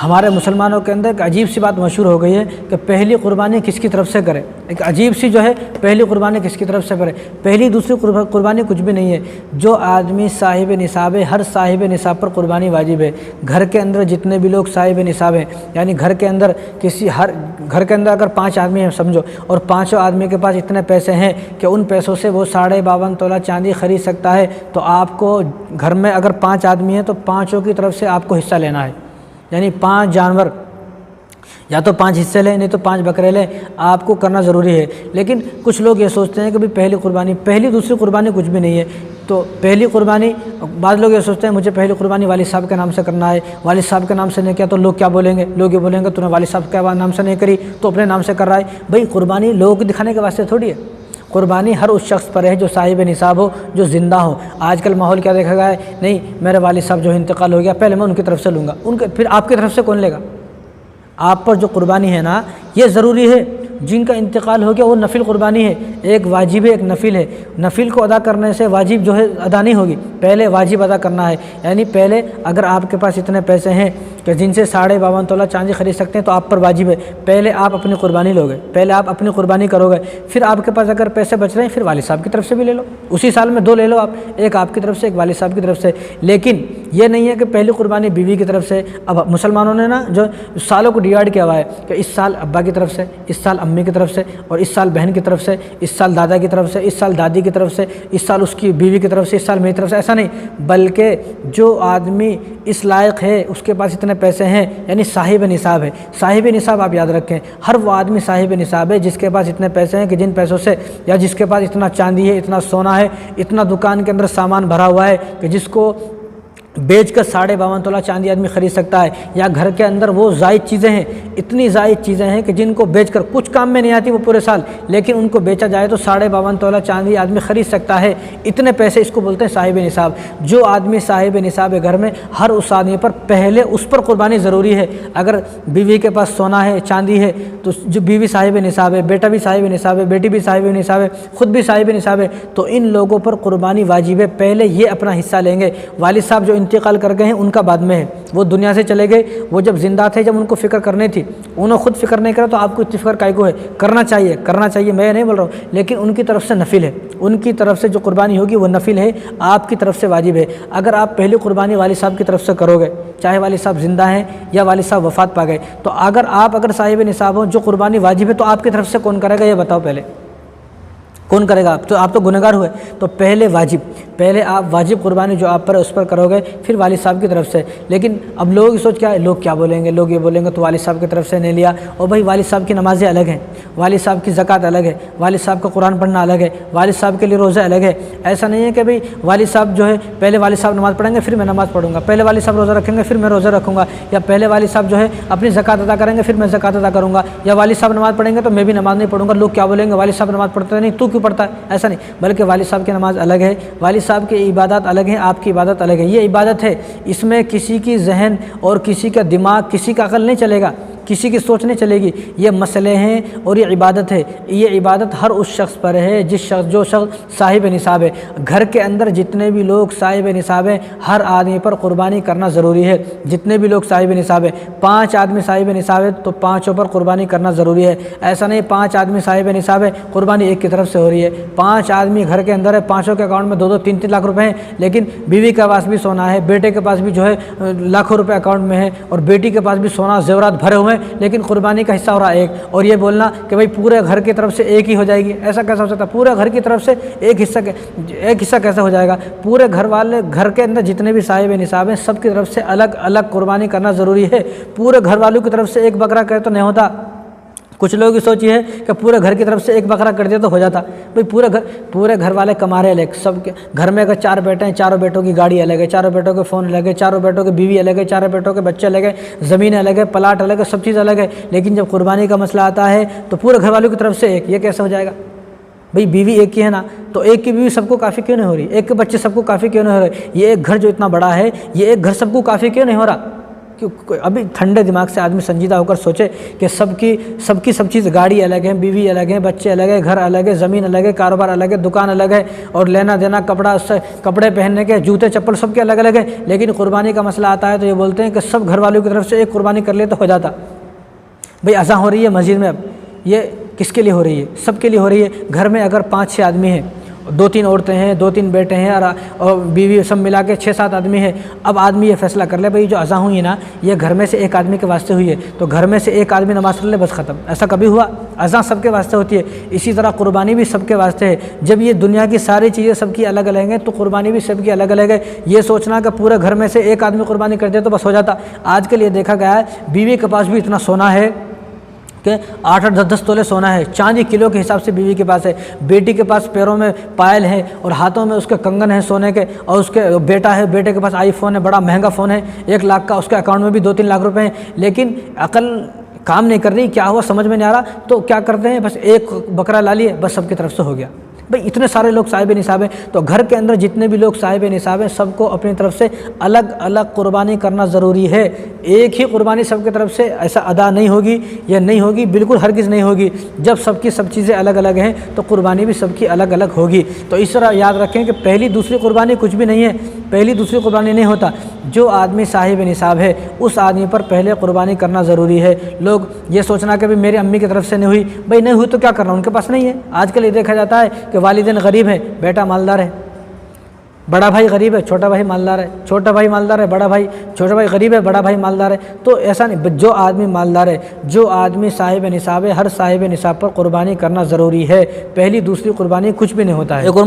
ہمارے مسلمانوں کے اندر ایک عجیب سی بات مشہور ہو گئی ہے کہ پہلی قربانی کس کی طرف سے کرے. ایک عجیب سی جو ہے پہلی قربانی کس کی طرف سے کرے. پہلی دوسری قربانی کچھ بھی نہیں ہے. جو آدمی صاحب نصاب ہے، ہر صاحب نصاب پر قربانی واجب ہے. گھر کے اندر جتنے بھی لوگ صاحب نصاب ہیں، یعنی گھر کے اندر گھر کے اندر اگر 5 آدمی ہیں سمجھو، اور 5 آدمی کے پاس اتنے پیسے ہیں کہ ان پیسوں سے وہ 52.5 تولہ چاندی خرید سکتا ہے، تو آپ کو گھر میں اگر 5 آدمی ہیں تو 5 کی طرف سے آپ کو حصہ لینا ہے. یعنی 5 جانور، یا تو 5 حصے لیں، نہیں تو 5 بکرے لیں، آپ کو کرنا ضروری ہے. لیکن کچھ لوگ یہ سوچتے ہیں کہ پہلی دوسری قربانی کچھ بھی نہیں ہے. تو پہلی قربانی، بعض لوگ یہ سوچتے ہیں مجھے پہلی قربانی والد صاحب کے نام سے کرنا ہے، والد صاحب کے نام سے نہیں کیا تو لوگ کیا بولیں گے؟ لوگ یہ بولیں گے تو نے والد صاحب کے نام سے نہیں کری تو اپنے نام سے کر رہا ہے. بھئی قربانی لوگوں کو دکھانے کے واسطے تھوڑی ہے. قربانی ہر اس شخص پر ہے جو صاحب نصاب ہو، جو زندہ ہو. آج کل ماحول کیا دیکھا گیا ہے؟ نہیں میرے والد صاحب جو انتقال ہو گیا، پہلے میں ان کی طرف سے لوں گا، پھر آپ کی طرف سے کون لے گا؟ آپ پر جو قربانی ہے نا، یہ ضروری ہے. جن کا انتقال ہو گیا وہ نفل قربانی ہے. ایک واجب ہے، ایک نفل ہے. نفل کو ادا کرنے سے واجب جو ہے ادا نہیں ہوگی، پہلے واجب ادا کرنا ہے. یعنی پہلے اگر آپ کے پاس اتنے پیسے ہیں کہ جن سے 52.5 تولہ چاندی خرید سکتے ہیں تو آپ پر واجب ہے پہلے آپ اپنی قربانی لو گے، پہلے آپ اپنی قربانی کرو گے. پھر آپ کے پاس اگر پیسے بچ رہے ہیں پھر والد صاحب کی طرف سے بھی لے لو. اسی سال میں 2 لے لو آپ، ایک آپ کی طرف سے، ایک والد صاحب کی طرف سے. لیکن یہ نہیں ہے کہ پہلی قربانی بیوی کی طرف سے. اب مسلمانوں نے نا جو سالوں کو ڈیوائڈ کیا ہوا ہے کہ اس سال ابا کی طرف سے، اس سال امی کی طرف سے، اور اس سال بہن کی طرف سے، اس سال دادا کی طرف سے، اس سال دادی کی طرف سے، اس سال اس کی بیوی کی طرف سے، اس سال میری طرف سے. ایسا نہیں، بلکہ جو آدمی اس لائق ہے، اس کے پاس اتنے پیسے ہیں، یعنی صاحب نصاب ہے. صاحب نصاب آپ یاد رکھیں، ہر وہ آدمی صاحب نصاب ہے جس کے پاس اتنے پیسے ہیں کہ جن پیسوں سے، یا جس کے پاس اتنا چاندی ہے، اتنا سونا ہے، اتنا دکان کے اندر سامان بھرا ہوا ہے کہ جس کو بیچ کر 52.5 تولہ چاندی آدمی خرید سکتا ہے. یا گھر کے اندر وہ زائد چیزیں ہیں، اتنی زائد چیزیں ہیں کہ جن کو بیچ کر کچھ کام میں نہیں آتی وہ پورے سال، لیکن ان کو بیچا جائے تو 52.5 تولہ چاندی آدمی خرید سکتا ہے. اتنے پیسے، اس کو بولتے ہیں صاحب نصاب. جو آدمی صاحب نصاب ہے گھر میں، ہر اس آدمی پر پہلے اس پر قربانی ضروری ہے. اگر بیوی کے پاس سونا ہے، چاندی ہے، تو جو بیوی صاحب نصاب ہے، بیٹا بھی صاحب نصاب ہے، بیٹی بھی صاحب نصاب ہے، خود بھی صاحب نصاب ہے، تو ان لوگوں پر قربانی واجب ہے. پہلے یہ اپنا حصہ لیں گے. والد صاحب جو انتقال کر گئے ہیں ان کا بعد میں ہے، وہ دنیا سے چلے گئے. وہ جب زندہ تھے، جب ان کو فکر کرنی تھی، انہوں خود فکر نہیں کرا تو آپ کو اتنی فکر کائے کو ہے؟ کرنا چاہیے، میں نہیں بول رہا ہوں، لیکن ان کی طرف سے نفل ہے. ان کی طرف سے جو قربانی ہوگی وہ نفل ہے، آپ کی طرف سے واجب ہے. اگر آپ پہلی قربانی والد صاحب کی طرف سے کرو گے، چاہے والد صاحب زندہ ہیں یا والد صاحب وفات پا گئے، تو اگر صاحب نصاب ہو، جو قربانی واجب ہے، تو آپ کی طرف سے کون کرے گا یہ بتاؤ؟ پہلے کون کرے گا؟ آپ تو گنہگار ہوئے. تو پہلے آپ واجب قربانی جو آپ پر ہے اس پر کرو گے، پھر والد صاحب کی طرف سے. لیکن اب لوگ سوچ کیا ہے، لوگ کیا بولیں گے؟ لوگ یہ بولیں گے تو والد صاحب کی طرف سے نہیں لیا. اور بھائی والد صاحب کی نمازیں الگ ہیں، والد صاحب کی زکوٰۃ الگ ہے، والد صاحب کا قرآن پڑھنا الگ ہے، والد صاحب کے لیے روزہ الگ ہے. ایسا نہیں ہے کہ بھائی والد صاحب جو ہے پہلے والد صاحب نماز پڑھیں گے پھر میں نماز پڑھوں گا، پہلے والد صاحب روزہ رکھیں گے پھر میں روزہ رکھوں گا، یا پہلے والد صاحب جو ہے اپنی زکوٰۃ ادا کریں گے پھر میں زکوٰۃ ادا کروں گا، یا والد صاحب نماز پڑھیں گے تو میں بھی نماز نہیں پڑھوں گا. لوگ کیا بولیں گے؟ والد صاحب نماز پڑھتے نہیں تو کیوں پڑھتا ہے؟ ایسا نہیں، بلکہ والد صاحب کی نماز الگ ہے، والد صاحب کی عبادات الگ ہیں، آپ کی عبادت الگ ہے. یہ عبادت ہے، اس میں کسی کی ذہن اور کسی کا دماغ، کسی کا عقل نہیں چلے گا، کسی کی سوچ نہیں چلے گی. یہ مسئلے ہیں اور یہ عبادت ہے. یہ عبادت ہر اس شخص پر ہے جو شخص صاحب نصاب ہے. گھر کے اندر جتنے بھی لوگ صاحب نصاب ہیں، ہر آدمی پر قربانی کرنا ضروری ہے. جتنے بھی لوگ صاحب نصاب ہیں، 5 آدمی صاحب نصاب ہے تو 5 پر قربانی کرنا ضروری ہے. ایسا نہیں 5 آدمی صاحب نصاب ہے، قربانی ایک کی طرف سے ہو رہی ہے. 5 آدمی گھر کے اندر ہے، 5 کے اکاؤنٹ میں 2-2 3-3 لاکھ روپے ہیں، لیکن بیوی کے پاس بھی سونا ہے، بیٹے کے پاس بھی جو ہے لاکھوں روپے اکاؤنٹ میں ہے، اور بیٹی کے پاس بھی سونا زیورات بھرے ہوئے ہیں، لیکن قربانی کا حصہ ہو رہا ہے ایک. اور یہ بولنا کہ بھائی پورے گھر کی طرف سے ایک ہی ہو جائے گی، ایسا کیسا ہو سکتا ہے؟ پورے گھر کی طرف سے ایک حصہ کیسے ہو جائے گا؟ پورے گھر کے اندر جتنے بھی صاحب نصاب ہیں سب کی طرف سے الگ الگ قربانی کرنا ضروری ہے. پورے گھر والوں کی طرف سے ایک بکرا کرے تو نہیں ہوتا. کچھ لوگ یہ سوچی ہے کہ پورے گھر کی طرف سے ایک بکرا کر دیا تو ہو جاتا. بھئی پورے گھر والے کما رہے الگ، سب کے گھر میں اگر 4 بیٹے ہیں، 4 بیٹوں کی گاڑی الگ ہے، 4 بیٹوں کے فون الگ ہے، 4 بیٹوں کی بیوی الگ ہے، 4 بیٹوں کے بچے الگ ہے، زمین الگ ہے، پلاٹ الگ ہے، سب چیز الگ ہے. لیکن جب قربانی کا مسئلہ آتا ہے تو پورے گھر والوں کی طرف سے ایک، یہ کیسے ہو جائے گا؟ بھئی بیوی ایک کی ہے نا، تو ایک کی بیوی سب کو کافی کیوں نہیں ہو رہی؟ ایک کے بچے سب کو کافی کیوں نہیں ہو رہے؟ یہ ایک گھر جو اتنا بڑا ہے، یہ ایک گھر سب کو کافی کیوں نہیں ہو رہا؟ کہ ابھی ٹھنڈے دماغ سے آدمی سنجیدہ ہو کر سوچے کہ سب چیز، گاڑی الگ ہے، بیوی الگ ہے، بچے الگ ہے، گھر الگ ہے، زمین الگ ہے، کاروبار الگ ہے، دکان الگ ہے، اور لینا دینا، کپڑے پہننے کے، جوتے چپل سب کے الگ الگ ہے، لیکن قربانی کا مسئلہ آتا ہے تو یہ بولتے ہیں کہ سب گھر والوں کی طرف سے ایک قربانی کر لے تو ہو جاتا۔ بھئی اذان ہو رہی ہے مسجد میں، اب یہ کس کے لیے ہو رہی ہے؟ سب کے لیے ہو رہی ہے۔ گھر میں اگر 5-6 آدمی ہیں، 2-3 عورتیں ہیں، 2-3 بیٹے ہیں، اور بیوی، سب ملا کے 6-7 آدمی ہیں، اب آدمی یہ فیصلہ کر لے بھئی جو اذان ہوئی ہے نا یہ گھر میں سے ایک آدمی کے واسطے ہوئی ہے، تو گھر میں سے ایک آدمی نماز پڑھ لے، بس ختم۔ ایسا کبھی ہوا؟ اذان سب کے واسطے ہوتی ہے، اسی طرح قربانی بھی سب کے واسطے ہے۔ جب یہ دنیا کی ساری چیزیں سب کی الگ الگ ہیں تو قربانی بھی سب کی الگ الگ ہے۔ یہ سوچنا کہ پورے گھر میں سے ایک آدمی قربانی کر دے تو بس ہو جاتا۔ آج کل یہ دیکھا گیا ہے بیوی کے پاس بھی اتنا سونا ہے کہ 8-8 10 تولے سونا ہے، چاندی کلو کے حساب سے بیوی کے پاس ہے، بیٹی کے پاس پیروں میں پائل ہے اور ہاتھوں میں اس کے کنگن ہیں سونے کے، اور اس کے بیٹا ہے، بیٹے کے پاس آئی فون ہے، بڑا مہنگا فون ہے 1 لاکھ کا، اس کے اکاؤنٹ میں بھی 2-3 لاکھ روپے ہیں، لیکن عقل کام نہیں کر رہی، کیا ہوا سمجھ میں نہیں آ رہا، تو کیا کرتے ہیں بس ایک بکرا لا لیے، بس سب کی طرف سے ہو گیا۔ بھئی اتنے سارے لوگ صاحب نصاب ہیں، تو گھر کے اندر جتنے بھی لوگ صاحب نصاب ہیں سب کو اپنی طرف سے الگ الگ قربانی کرنا ضروری ہے۔ ایک ہی قربانی سب کی طرف سے ایسا ادا نہیں ہوگی، یا نہیں ہوگی، بالکل ہرگز نہیں ہوگی۔ جب سب کی سب چیزیں الگ الگ ہیں تو قربانی بھی سب کی الگ الگ ہوگی۔ تو اس طرح یاد رکھیں کہ پہلی دوسری قربانی کچھ بھی نہیں ہے، پہلی دوسری قربانی نہیں ہوتا۔ جو آدمی صاحب نصاب ہے اس آدمی پر پہلے قربانی کرنا ضروری ہے۔ لوگ یہ سوچنا کہ میری امی کی طرف سے نہیں ہوئی، بھئی نہیں ہوئی تو کیا کرنا، ان کے پاس نہیں ہے۔ آج کل یہ دیکھا جاتا ہے کہ والدین غریب ہیں، بیٹا مالدار ہے، بڑا بھائی غریب ہے، چھوٹا بھائی مالدار ہے، چھوٹا بھائی مالدار ہے، چھوٹا بھائی غریب ہے، بڑا بھائی مالدار ہے۔ تو ایسا نہیں، جو آدمی مالدار ہے، جو آدمی صاحب نصاب ہے، ہر صاحب نصاب پر قربانی کرنا ضروری ہے۔ پہلی دوسری قربانی کچھ بھی نہیں ہوتا ہے۔ ایک اور